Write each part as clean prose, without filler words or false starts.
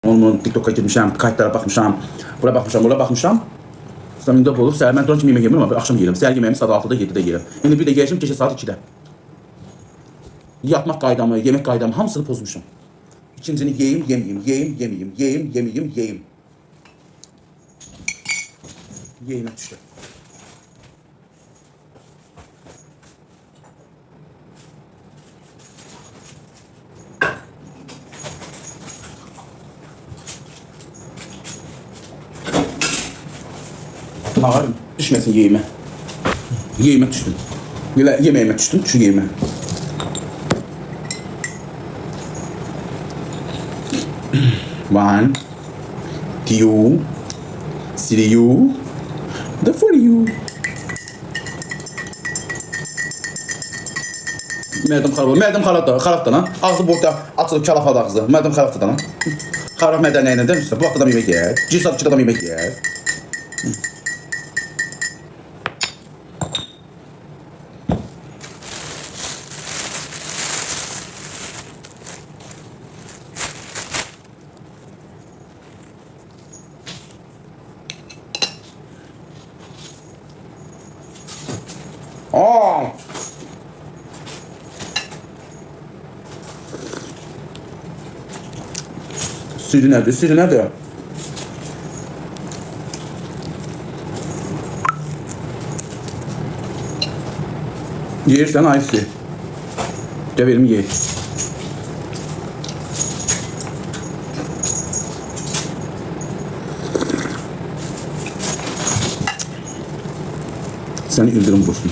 Onun TikTok'a girmişəm, kayıtlara baxmışam, bura baxmışam, bura baxmışam. Stamində olub, səhər mən duran kimi yemək yemiyorum, axşam yeyirəm. Səhər yeməyimi saat 6-da, 7-də yeyirəm. İndi bir də yeyəcəm gecə saat 2-də. Yatmaq qaydamı, yemək qaydamı hamısını pozmuşum. İkincini yeyim, yemeyim, yeyim, yemeyim, yeyim, yemeyim, yeyim. Yeyimə düşdü. Ağır düşmesin yeyime. Yeyime düştüm. Yemeğime düştüm şu yeyime. One, two, three, the for you. Mərdəm xarabdır lan. Ağzı burada açılıb kalafadı ağzı. Mərdəm xarabdır lan. Xarab mədən nəyinə demişsən? Bu vaxt adam yemək yer. Cinsat 2 adam yemək yer. Aa! Siri nerede? Siri nerede? Yersen ayısı. Deverim ye. Seni ildirim bulsun.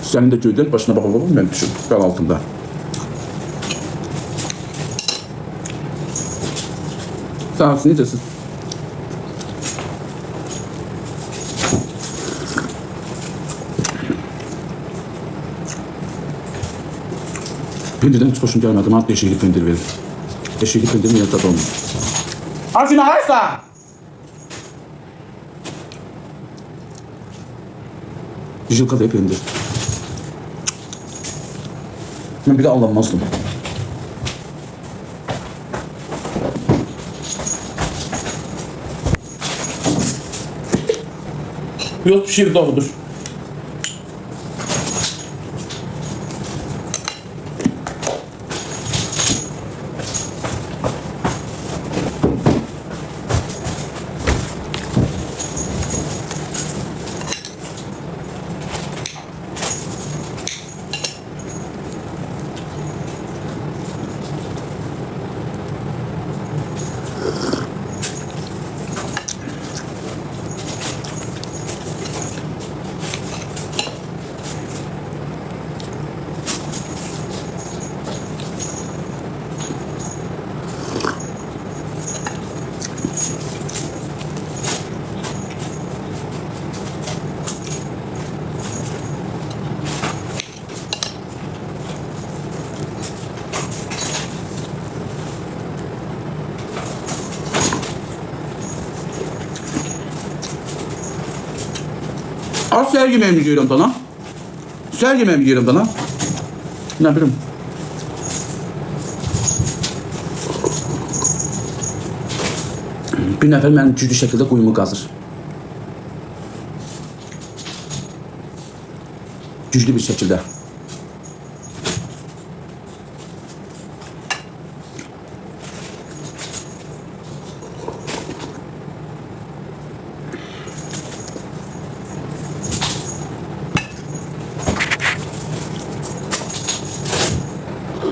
Senin de göyden başına baba ben düşün. Bel altında. Sağ olsun, necesin? Pendirden hiç hoşum gelmedi. Mant eşekli pendir verir. Eşekli pendirin yanı tadı olmuş. Al şunu aysa! Jilka da pendir. Ben bir de anlamazdım. Yok şiir doğrudur. Az səhər yeməğimi yiyirəm dana. Səhər yeməğimi yiyirəm dana. Nə bilim. Bir nəfər mənim güclü şəkildə quyumu qazır. Güclü bir şəkildə.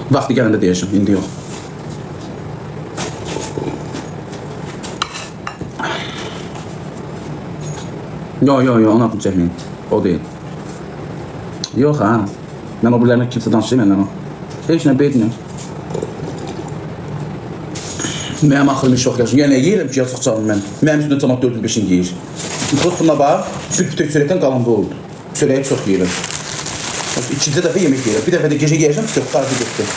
Vaxtı gələndə deyəcəm, indi yox. Yo, ona bunu çəkməyin. O deyil. Yox ha. Mən o birilərinə kimsə danışayım məndən o. Heç nə beytməyim. Mənim axırım iş yox yaşım. Yəni yeyirəm ki, yazıq çalım mən. Mənim üstündə cəmat 4-5-in yeyir. Dostuna bax, bir çörəkdən qalan bu oldu. Çörəyi çox yeyirəm. İkinci dəfə yemək yeyirəm. Bir dəfə də gecə yeyəcəm, çox qarşı getdi.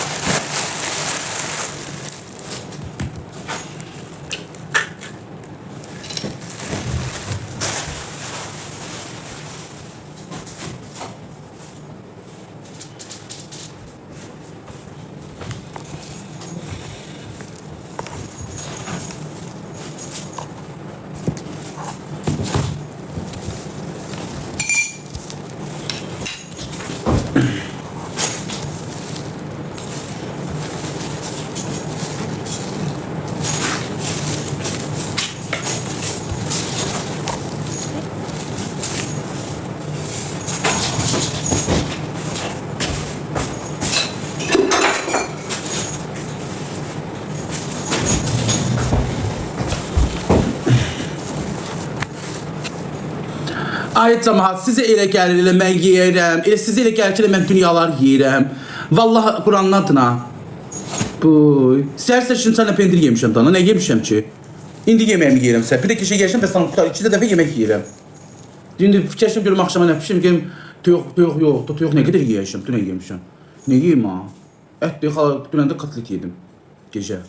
Ay cəmaət, sizə elə gəlir, elə mən yeyirəm. Elə sizə elə gəlir ki, elə mən dünyalar yeyirəm. Vallahi Quranın adına. Buy. Səhər şimdi sənə pendir yemişəm dana. Nə yemişəm ki? İndi yeməyimi yeyirəm sən. Bir də keşə yemişəm və sana tutar 2 dəfə yemək yeyirəm. İndi fikirləşim görüm axşama nə bişirim, deyim toyuq yox, toyuq nə qədər yeyəcəm, dünən yemişəm. Nə yeyim ha? Ət deyə xala dünən də kotlet yedim gecə.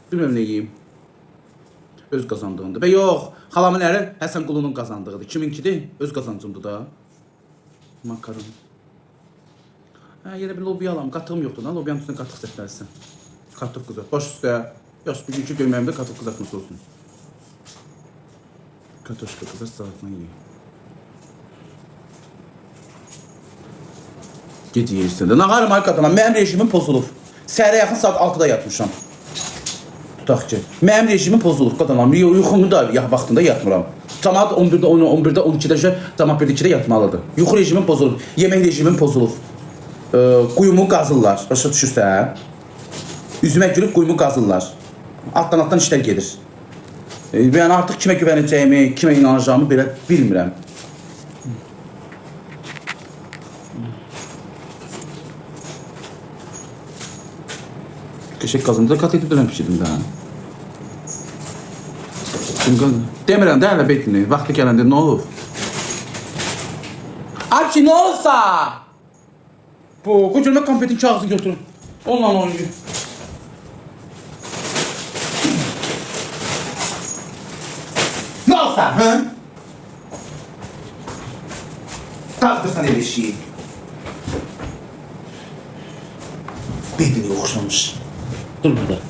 Bilmirəm nə yeyim. Öz qazandığımdır. Və yox, xalamın əri Həsən Qulunun qazandığıdır. Kiminkidir? Öz qazancımdır da. Makaron. Hə, yerə bir lobiya alam. Qatığım yoxdur da. Lobiyanın üstünə qatıq səpərsən. Qatıq qızart. Baş üstə. Yaş bugünkü görməyimdə qatıq qızartması olsun. Katoşka qızart salatla yeyim. Gec yeyirsən də. Nağarım ay qadına. Mənim rejimim pozulub. Səhərə yaxın saat 6-da yatmışam. Tutaq ki. Mənim rejimim pozulub qadınam. Yuxumu da vaxtında yatmıram. Cəmaət 11-də, 11-də, 12-də cəmaət 1-2-də yatmalıdır. Yuxu rejimim pozulub. Yemək rejimim pozulub. Quyumu qazırlar. Başa düşürsən? Üzümə gülüb quyumu qazırlar. Altdan işlər gedir. Yəni artıq kimə güvənəcəyimi, kimə inanacağımı belə bilmirəm. Keşək qazında kotleti dönəm pişirdim də. Demirəm də hələ betini. Vaxtı gələndə nə olur? Abi nə olsa? Bu, qocurma konfetin kağızını götürün. Onunla oynayın. Ne olsa? Hı? Kalkırsan el eşiği. Bedeni oxşamış. Dur burada.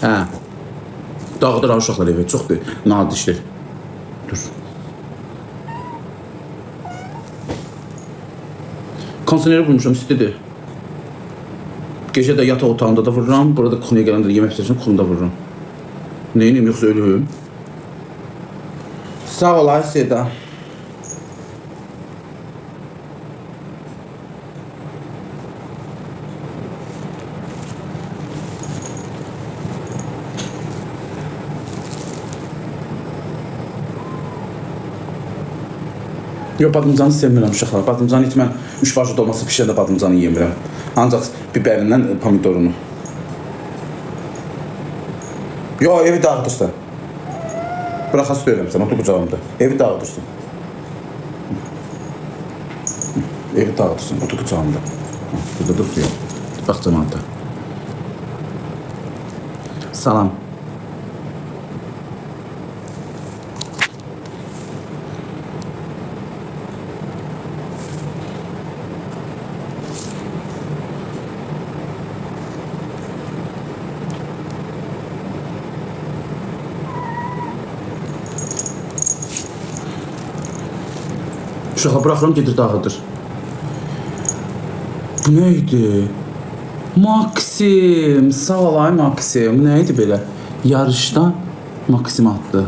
Hə. Dağıdır uşaqlar evi. Çoxdur. Nadişdir. Dur. Konseneri bulmuşam, istidir. Gecə də yataq otağında da vururam. Burada kuxunya gələndə yemək pişirəcəm, kuxunda vururam. Neyiniyim, yoxsa ölüyüm? Sağ ol, ay Seda. Yox, badımcanı sevmirəm uşaqlar. Badımcanı hiç mən 3 başlı dolması pişirəndə badımcanı yemirəm. Ancaq biberindən pomidorunu. Yox, evi dağıdırsan. Bıraxası söylərim sən, otur qucağımda. Evi dağıdırsan. Evi dağıdırsan, otur qucağımda. Burada da suya. Bax cəmaata. Salam. Uşağa bıraxıram, gedir dağıdır. Bu neydi? Maksim, sağ ol ay Maksim. Neydi belə? Yarışda Maksim adlı.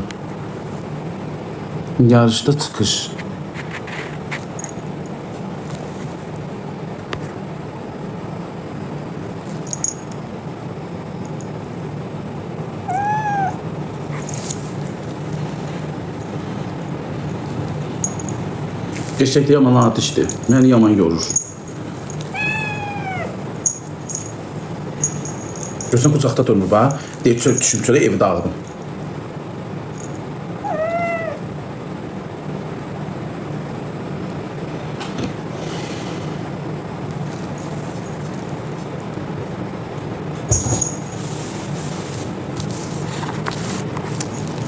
Yarışda çıxış. Gerçekten yaman ateşti. Beni yaman yorur. Görsən qucaqda durmur bax. Deyib çöl düşüm çölə evi dağıdım.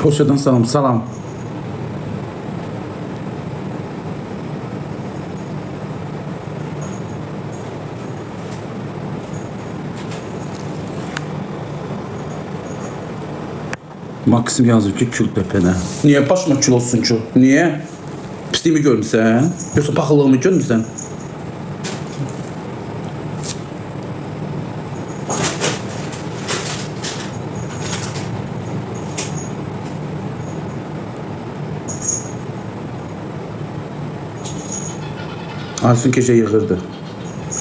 Poşadan salam, salam. Maksim yazır ki kül pepene. Niye başıma kül olsun ki? Niye? Pisliğimi görmüsən? Yoksa paxıllığımı görmüsən? Aysun gecə yığırdı.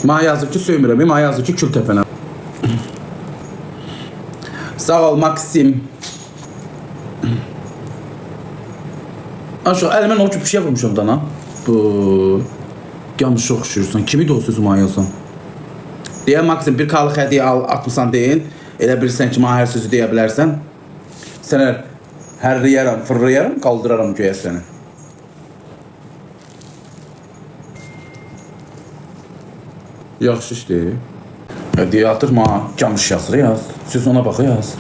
Mənə yazır ki söymürəm, mənə yazır ki kül təpənə. Sağ ol Maksim. Aşağı əlimə o ki bir şey vurmuşam dana. Bu yanlış oxşuyursan. Kimi də o sözümü ayılsan. Deyə Maksim bir kalıq hədiyyə al, atmısan deyin. Elə bilirsən ki, mənə hər sözü deyə bilərsən. Sənə hərriyərəm, fırriyərəm, qaldıraram göyə səni. Yaxşı işdir. Hədiyyə atır, mənə yanlış yazır, yaz. Söz ona baxı, yaz.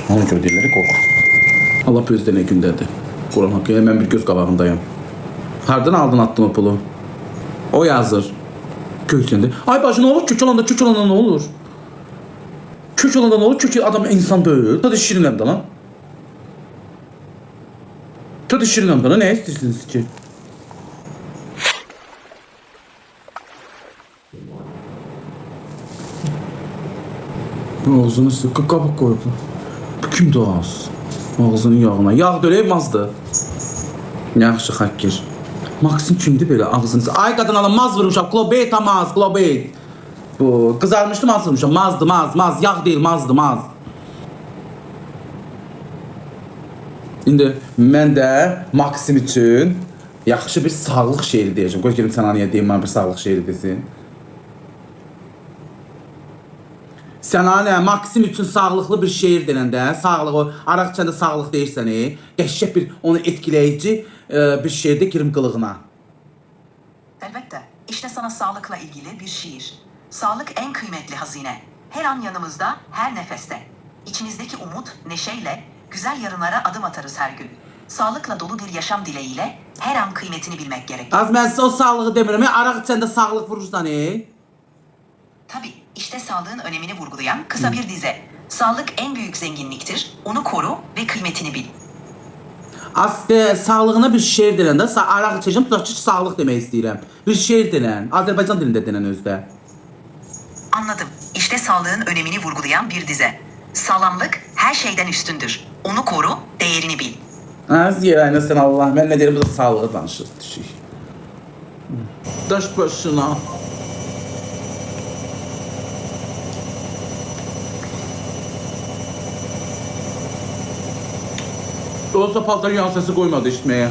Ona görə deyirlər, qorx. Allah özdə nə gündədir. Quran haqqı, mən bir göz qabağındayım. Hardan aldın attın o pulu? O yazır. Göksəndə. Ay bacı, nə olur? Kök olanda nə olur? Kök olanda nə olur? Kök adam insan deyil. Tadı şirinəm də lan. Tadı şirinəm də lan. Nə istəyirsiniz ki? Ağzını sıkı qabıq qoyub. Bu kimdir o ağız? Ağzının yağına. Yağ döləyməzdi. Yaxşı, xakkir. Maksim kimdir belə ağzını? Ay qadın alın, maz vurmuşam. Klobeyta maz, klobeyt. Bu qızarmışdı, maz vurmuşam. Mazdı, maz. Yağ deyil, mazdı, maz. İndi mən də Maksim üçün yaxşı bir sağlıq şeiri deyəcəm. Qoy gedim sənaniyə deyim, mən bir sağlıq şeiri desin. Sənanə, Maksim üçün sağlıqlı bir şeir denəndə, sağlığı, araq içəndə sağlıq deyirsən, qəşşək bir, onu etkiləyici bir şeirdə girim qılığına. Elbette, işte sana sağlıkla ilgili bir şiir. Sağlık en kıymetli hazine. Her an yanımızda, her nefeste. İçimizdeki umut, neşeyle, güzel yarınlara adım atarız her gün. Sağlıkla dolu bir yaşam dileğiyle her an kıymetini bilmek gerek. Az mən sizə o sağlığı demirəm, araq içəndə sağlıq vurursan, Tabii, işte sağlığın önemini vurgulayan kısa bir dize. Sağlık en büyük zenginliktir. Onu koru ve kıymetini bil. Aslında sağlığına bir şeir denəndə, araq içəcəm, tutaq ki, sağlıq demək istəyirəm. Bir şeir denən, Azərbaycan dilində denən özdə. Anladım. İşte sağlığın önemini vurgulayan bir dize. Sağlamlık her şeyden üstündür. Onu koru, değerini bil. Az yer aynı sən Allah, mən nə deyirəm, bu da sağlığı danışır. Daş başına. Olsa paltar yan səsi qoymadı işitməyə.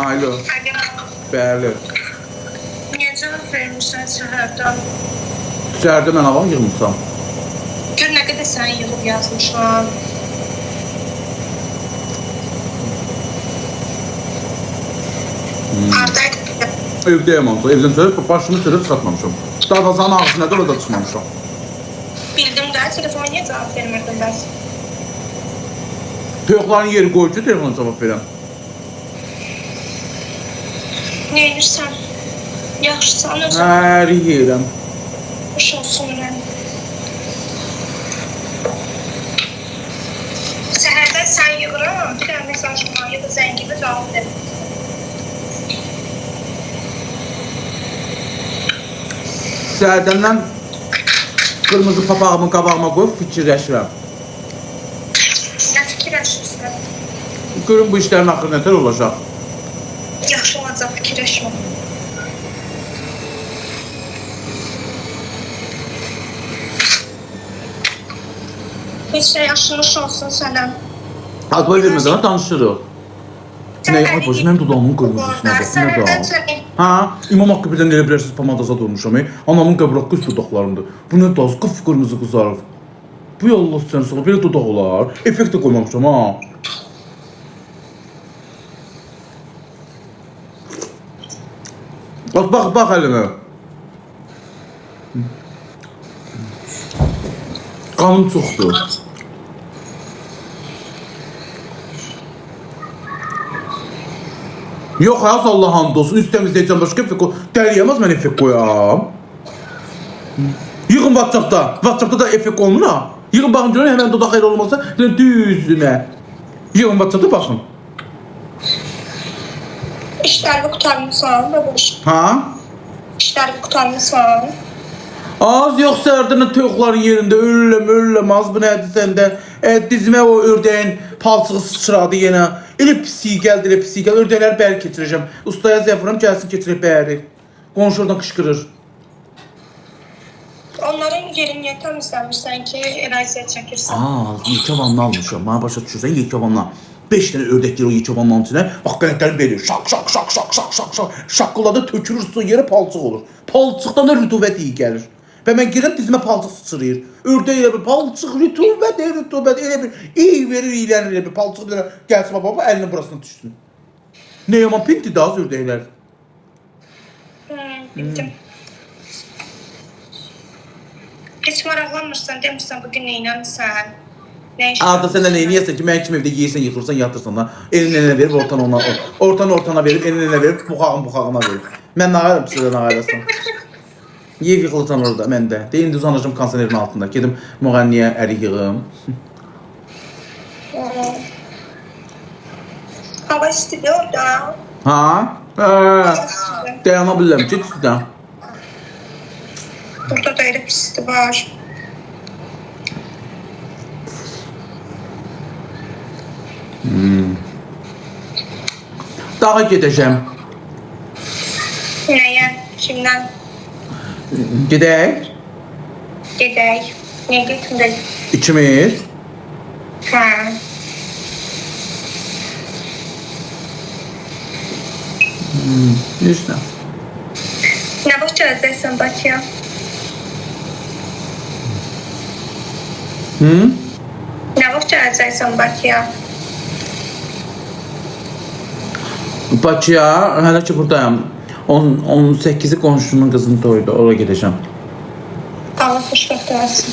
Alo. Bəli. Niyə cavab vermişsən səhərdən? Səhərdə mən hava yığmışsam. Gör nə qədər sən yığıb yazmışam. Hardaydın? Evdəyəm amca, evdən çörək, başımı çörək çıxartmamışam. Darvazanın ağzına da orada çıxmamışam. Bildim də, telefona niyə cavab vermirdin bəs? Toyuqların yeri qoyucu, telefona cavab verəm. Nə edirsən? Yaxşısan özün? Hər yeyirəm. Xoş olsun mən. Səhərdən sən yığıram, bir dənə mesajıma ya da zəngimə cavab verim. Səhərdəndən qırmızı papağımı qabağıma qoyub fikirləşirəm. Nə fikirləşirsən? Görün bu işlərin axırı nətər olacaq. Yaxşı olacaq, fikirləşmə. Heç də yaşınmış olsun sənə. Adboy vermədən danışırıq. Nə, ay boş, mənim dudağımın qırmızısına bax, nə da? Ha, İmam Haqqı birdən elə bilərsiniz, pomadaza durmuşam, anamın qəbul haqqı üst dudaqlarımdır. Bu nə da, qıpqırmızı qızarıb. Bu yallah sən sağ, belə dudaq olar. Effekt də qoymamışam, ha. Bax əlimə. Qanım çoxdur. Yox, hayat Allah hamd olsun. Üstəmizdəyəcəm başqa effekt qoy. Dəliyəməz mən effekt qoyam. Yığın WhatsAppda. WhatsAppda da effekt olmur ha. Yığın baxın görün, həmən dodaq xeyr olmazsa düzünə. Yığın WhatsAppda baxın. İşləri qutarmısan, babuş. Ha? İşləri qutarmısan. Az yox sərdinin toyuqların yerində ölüləm, az bu nədir səndə? Dizimə o ördəyin palçığı sıçradı yenə. Elə pisiyi gəldi, ördəkləri bəri keçirəcəm. Ustaya zəf vuram, gəlsin keçirək bəri. Qonşu oradan qışqırır. Onların yerin niyə təmizləmirsən ki, əraziyə çəkirsən? Yekəvanını almışam. Bana başa düşürsən, yekəvanla. 5 dənə ördək girir o yekəvanların içinə. Bax, qələtləri verir. Şak, şak, şak, şak, şak, şak, şak. Şaqqılada tökülür su yerə palçıq olur. Palçıqdan da rütubət iyi gəlir. Və mən girirəm dizimə palçıq sıçrayır. Ördək elə bir palçıq, rütubət, elə bir iyi verir, iyilənir elə bir palçıq bir dənə gəlsin baba, əlinin burasına düşsün. Ne yaman pinti daha az ördəklər. Bildim. Heç maraqlanmırsan, demirsən bugün neynəmsən? Nə iş? Arda sən də neyniyəsən ki, mən kim evdə yeyirsən, yıxırsan, yatırsan da. Elin elinə verib, ortanı verib, elin elinə verib, buxağına verib. Mən nağarım ki, sizə nağarasın. Yev yıxılırsan orada, mən də. Deyim, uzanacağım konserverin altında. Gedim müğənniyə ərik yığım. Hava istidir orada. Ha? Dayana bilirəm ki, istidən. Burada da elə pisdir var. Dağa gedəcəm. Nəyə? Kimdən? Gedək. Gedək. Niyə getmədək? İkimiz. Hə. İşte. Nə vaxt gələcəksən Bakıya? Nə vaxt gələcəksən Bakıya? Bakıya, hələ ki buradayım. 18-i qonşumun qızının toyudur, oraya gedəcəm. Allah xoşbəxt eləsin.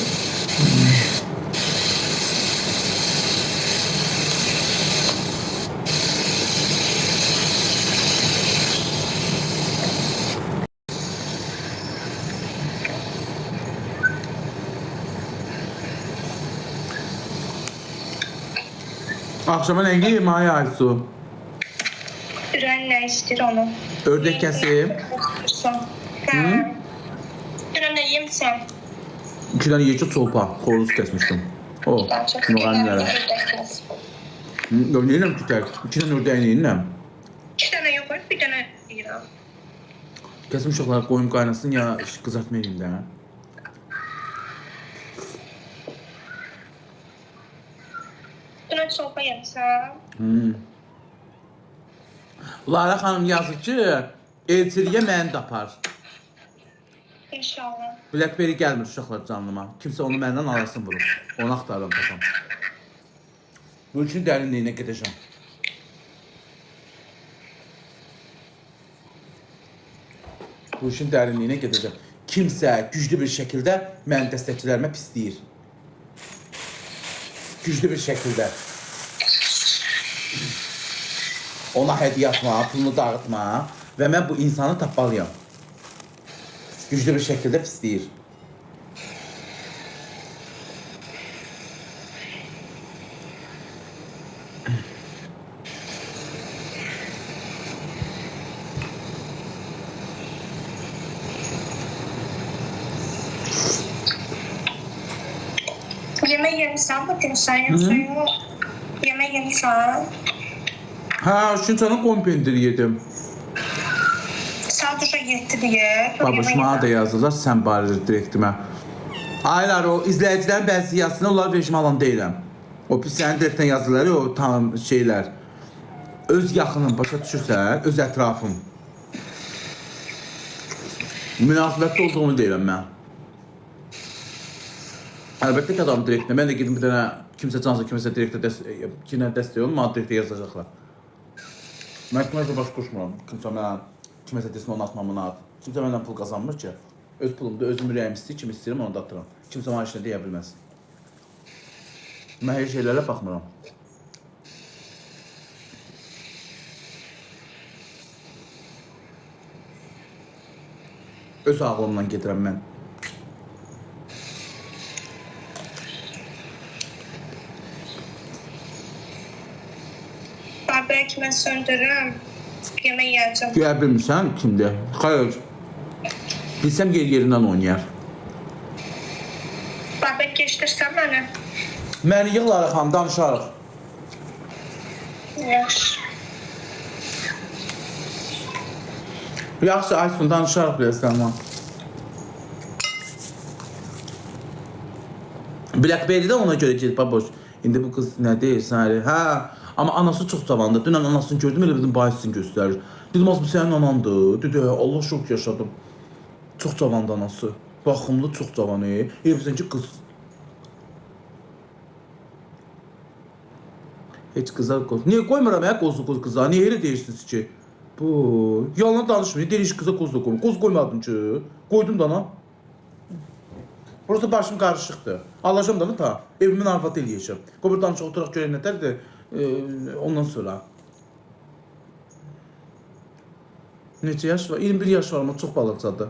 Akşama nə yiyeyim ay Aysu? Ürən nə istəyir onu? Ördək kəsim. Hə. Ürən nə yemsən? 2 dənə yekə çolpa, xoruz kəsmişdim. O, müğənnilərə. Neyirəm ki tək? 2 dənə ördəyin neyirəm? 2 dənə yox, bir dənə yeyirəm. Kəsim uşaqlar qoyum qaynasın ya qızartma eləyim də. Dünən çolpa yemişəm. Lara xanım yazır ki, elçiliyə məni tapar. İnşallah. Blackberry gəlmir uşaqlar canlıma. Kimsə onu məndən arasın vurur. Onu axtarıram tapam. Bu üçün dərinliyinə gedəcəm. Bu işin dərinliyinə gedəcəm. Kimsə güclü bir şəkildə mənim dəstəkçilərimə pisləyir. Güclü bir şəkildə. Ona hədiyyə atma, pulunu dağıtma və mən bu insanı tapmalıyam. Güclü bir şəkildə pisləyir. Yemək yemişsən bugün sən yoxsa yox? Yemək yemişsən? Hə, şimdi sana qoyun pendiri yedim. Saat uşa 7 deyə. Babuşmağa da yazdılar, sən barır direktimə. Aylar, o izləyicilərin bəzi yazısını onlar rejim alan deyiləm. O pis sənin direktdən yazıları, o tam şeylər. Öz yaxınım, başa düşürsən, öz ətrafım. Münasibətdə olduğunu deyiləm mən. Əlbəttə ki, adam direktdə. Mən də gedim bir dənə kimsə cansa, kimsə direktdə dəstək olun, mənə direktdə yazacaqlar. Mən kiməsə baş qoşmuram. Kiməsə desin onu atmamını at. Kimsə məndən pul qazanmır ki. Öz pulumda özüm ürəyim istəyir, kim istəyirəm onu da atıram. Kimsə mənə işinə deyə bilməz. Mən hər şeylərə baxmıram. Öz ağlımdan gedirəm mən. Belki mən söndürürüm. Yemək yiyəcəm. Güya bilmirsən kimdir? Xayır. Bilsəm yerindən oynayar. Babək geçdirsən məni. Məni yığlarıq xanım, danışarıq. Yaxşı. Yaxşı, Aysun, danışarıq biləsən. Blackberry-də ona görə ki, baboş. İndi bu qız nə deyir sənə? Hə, amma anası çox cavandır. Dünən anasını gördüm, elə bildim bayısını göstərir. Dedim, az bu sənin anandır. Dedi, Allah şok yaşadım. Çox cavandı anası. Baxımlı, çox cavan. Elə bilsən ki, qız. Heç qızar qoz. Niyə qoymuram ya qozlu qıza? Niyə elə deyirsiniz ki? Bu, yalan danışmayın. Deyir qıza qoz da qoyma. Qoz qoymadım ki. Qoydum da ana. Burası başım qarışıqdır. Alacağım da ta. Evimin arvadı eləyəcəm. Qoy buradan çox oturaq görək nətərdir. Ondan sonra. Neçə yaş var? 21 yaş var ama çox balacadır.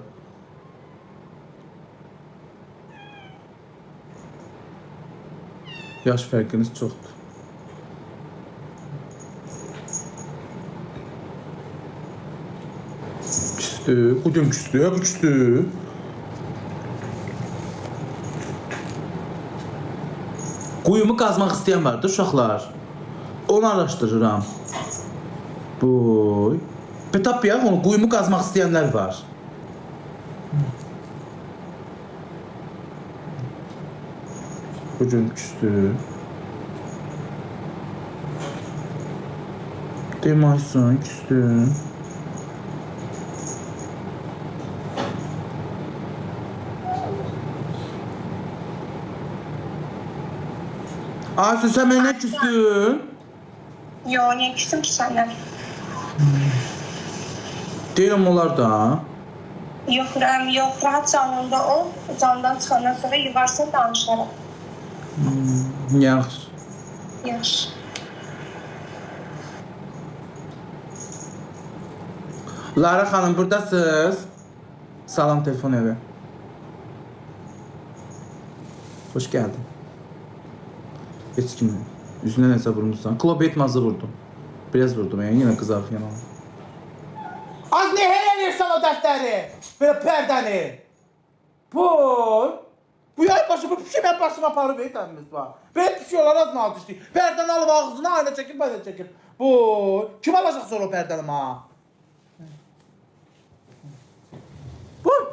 Yaş fərqiniz çoxdur. Küstü. Bu gün küstü. Ya bu küstü. Quyumu qazmaq istəyən vardı uşaqlar. Onu araşdırıram. Boy. Tap ya, onu quyumu qazmaq istəyənlər var. Bugün küstü. Demaysan küstü. Ayşe sen bana küstün? Yo, niye küstüm ki senden? Deyirəm onlar da. Yok, yok, rahat canında ol. Candan çıkandan sonra yuvarsın danışarım. Yaxşı. Yaş. Lara xanım buradasınız. Salam telefon evi. Hoş geldin. Heç kim yüzüne nəsə vurmuşsan. Klop etmazı vurdum. Biraz vurdum yani yine kız afiyana. Az ne helelirsən o dəftəri? Böyle pərdəni. Bu yay başı bu şey ben başıma aparıb etəmiz var. Böyle pişiyorlar az mı alışdı? Pərdəni alıb ağzına ayna çəkir, belə çəkir. Kim alacaq sonra o pərdəni ha?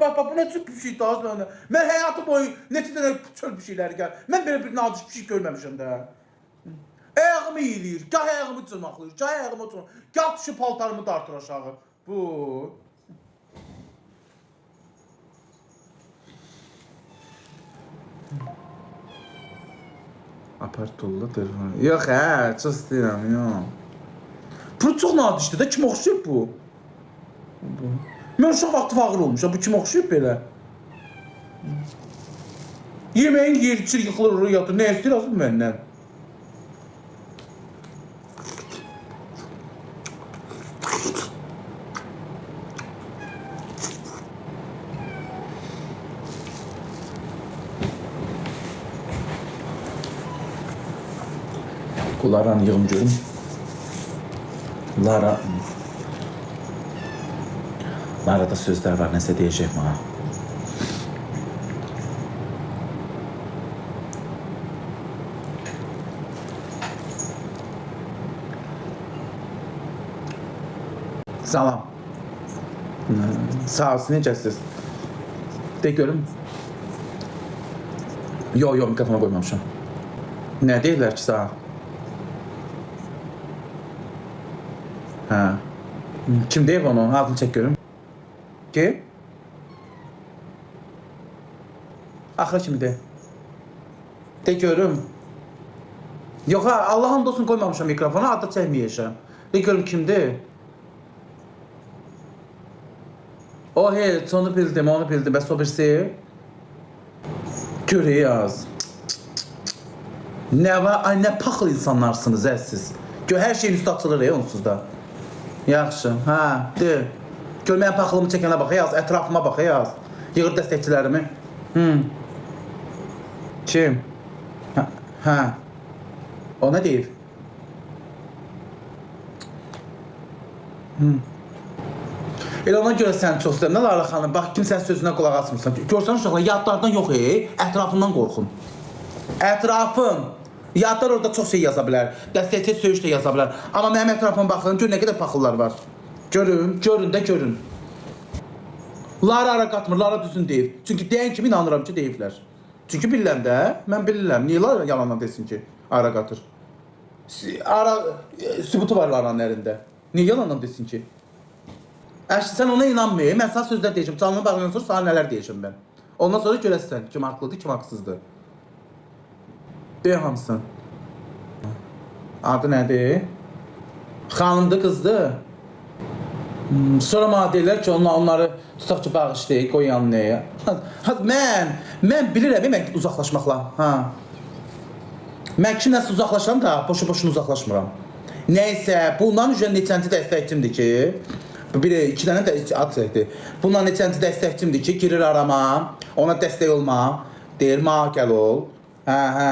Bak bu ne çok bir şey daha sonra. Ben hayatım boyu neçə dənə çöl bir şeyler gel. Ben böyle bir naciş bir şey görmemişim de. Ayağımı yiyir, gah ayağımı cırmaqlayır, gah ayağımı cırmaqlayır, gah düşüb paltarımı dartır aşağı. Bu. Apartolla telefonu. Yox hə, çox istəyirəm, yox. Bu çox nadişdir də, kim oxşayıb bu? Mən uşaq vaxtı fağır olmuşam, bu kim oxşayıb belə? Yeməyin yeri içir, yıxılır, yatır, nə istəyir asıl məndən? Laranı yığım görüm. Larada sözler var, nəsə deyəcək mənə. Salam. Sağ olsun, necəsiz? De görüm. Yo, mikrofona qoymamışam. Nə deyirlər ki, sağ? Hə. Kim deyib onu? Adını çək görüm. Ki? Axırı kimi de. De görüm. Yox ha, Allah hamd olsun qoymamışam mikrofona, adı çəkməyəcəm. De görüm kimdir? O heç, onu bildim. Bəs o birisi? Görək yaz. Nə var? Ay, nə paxıl insanlarsınız siz. Gör, hər şeyin üstü açılır onsuz da. Yaxşı, hə, de. Gör, mən paxılımı çəkənə bax, yaz, ətrafıma bax, yaz. Yığır dəstəkçilərimi. Kim? Hə. O nə deyib? Elə ona görə sən çox istəyirəm. Nə Lara xanım, bax, kimsən sözünə qulaq asmırsan. Görsən uşaqlar, yadlardan yox, ətrafından qorxun. Ətrafın. Yadlar orada çox şey yaza bilər. Dəstəkçi söyüş də yaza bilər. Amma mənim ətrafıma baxın, gör nə qədər paxıllar var. Görün. Lara ara qatmır, Lara düzün deyib. Çünki deyən kimi inanıram ki, deyiblər. Çünki bilirəm də, mən bilirəm. Niyə yalandan desin ki, ara qatır? Sübutu var Laranın əlində. Niyə yalandan desin ki? Əşli, sən ona inanmayın. Mən sana sözlər deyəcəm. Canını bağlayan sonra sana nələr deyəcəm mən. Ondan sonra görəsən kim haqlıdır, kim haqsızdır. Deyə hamısın. Adı nədir? Xanımdır, qızdır. Sonra mənə deyirlər ki, onları tutaq ki, bağışlayıq, qoy yanına. Mən bilirəm, mən uzaqlaşmaqla. Mən kimləsə uzaqlaşıram da, boşu-boşuna uzaqlaşmıram. Nəysə, bundan üzrə neçənci dəstəkçimdir ki, iki dənə də ad çəkdi. Bundan neçənci dəstəkçimdir ki, girir arama, ona dəstək olma, deyir, ma gəl ol. Hə.